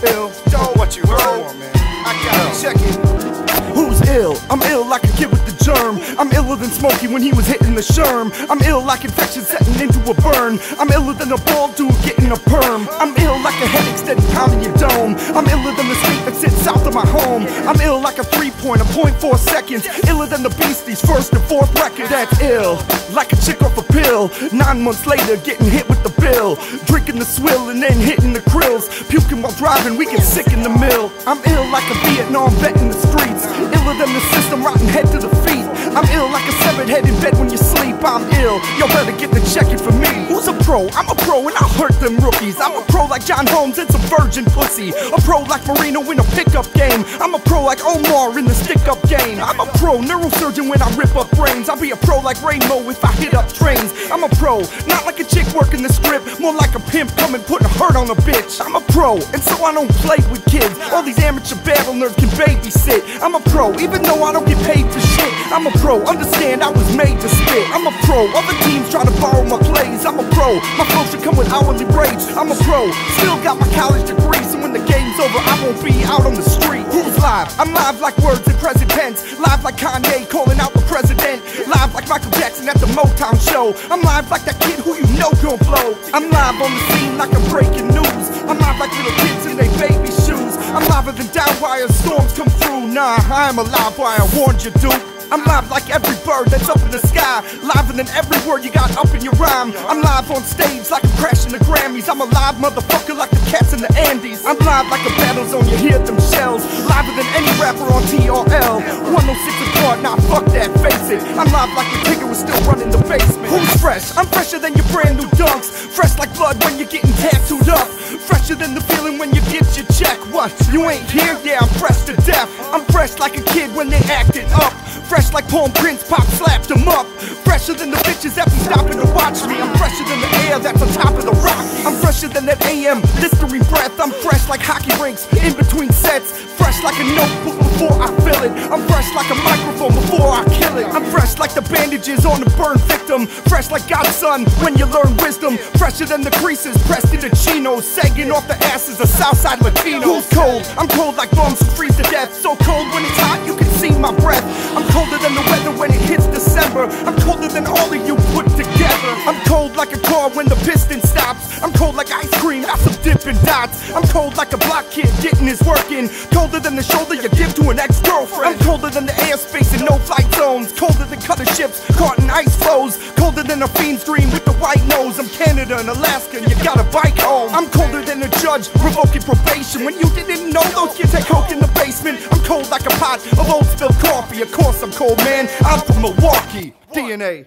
ill? Yo, what you heard? On, man. I gotta check it. Who's ill? I'm ill like a kid with the germ. I'm iller than Smokey when he was hitting the sherm. I'm ill like infection setting into a burn. I'm iller than a bald dude getting a perm. I'm ill like a headache steady pounding your dome. I'm iller than the street that sits south of my home. I'm ill like a 3-pointer, 0.4 seconds. Iller than the Beasties' first and fourth record. That's ill, like a chick off a pill. 9 months later, getting hit with the bill. Drinking the swill and then hitting the krills. Puking while driving, we get sick in the mill. I'm ill like a Vietnam vet in the streets. Iller than the system, rotten head to the feet. I'm ill like a severed head in bed when you sleep. I'm ill, y'all better get the check-in for me. Who's a pro? I'm a pro and I'll hurt them rookies. I'm a pro like John Holmes and some virgin pussy. A pro like Marino in a pickup game. I'm a pro like Omar in the stick-up game. I'm a pro neurosurgeon when I rip up brains. I'll be a pro like Rainbow if I hit up trains. I'm a pro, not like a chick working the script, more like a pimp coming putting hurt on a bitch. I'm a pro, and so I don't play with kids. All these amateur battle nerds can babysit. I'm a pro, even though I don't get paid for shit. I'm a pro, understand I was made to spit. I'm a pro, other teams try to borrow my plays. I'm a pro, my flow should come with hourly rates. I'm a pro, still got my college degree, so when the game's over I won't be out on the street. Who's live? I'm live like words in present tense. Live like Kanye calling out the president. Live like Michael Jackson at the Motown show. I'm live like that kid who you know gon' blow. I'm live on the scene like I'm breaking news. I'm live like little kids in their baby shoes. I'm liver than down wire storms come through. Nah, I am alive why I warned you, dude. I'm live like every bird that's up in the sky. Liver than every word you got up in your rhyme. I'm live on stage like I'm crashing the Grammys. I'm a live motherfucker like the cats in the Andes. I'm live like a battle zone, you hear them shells. Liver than any rapper on TRL. 106 apart, nah fuck that, face it. I'm live like the Tigger was still running the basement. Who's fresh? I'm fresher than your brand new dunks. Fresh like blood when you're getting tattooed up. Fresher than the feeling when you get your check. What? You ain't here? Yeah, I'm fresh to death. I'm fresh like a kid when they acted up. Fresh like Palm Prince, Pop slapped them up. Fresher than the bitches that be stopping to watch me. I'm fresher than the air that's on top of the rock. I'm fresher than that AM Listerine breath. I'm fresh like hockey rinks in between sets. Fresh like a notebook before I fill it. I'm fresh like a microphone before I kill it. I'm fresh like the bandages on the burned victim. Fresh like God's son when you learn wisdom. Fresher than the creases pressed into chinos, sagging off the asses of Southside Latinos. Who's cold? I'm cold like bums who freeze to death. So cold when it's hot you can see my breath. I'm colder than the weather when it hits December. I'm colder than all of you put together. I'm cold like a car when the piston stops. I'm cold like ice cream, not some Dippin' Dots. I'm cold like a block kid getting his work in. Colder than the shoulder you give to an ex-girlfriend. I'm colder than the airspace in no flight zones. Colder than cutter ships caught in ice flows. Colder than a fiend's dream with the white nose. I'm Canada and Alaska and you gotta bike home. I'm colder than a judge revoking probation when you didn't know those kids had coke in the basement. I'm cold like a pot of old spilled coffee. Of course I'm cold, man, I'm from Milwaukee. DNA.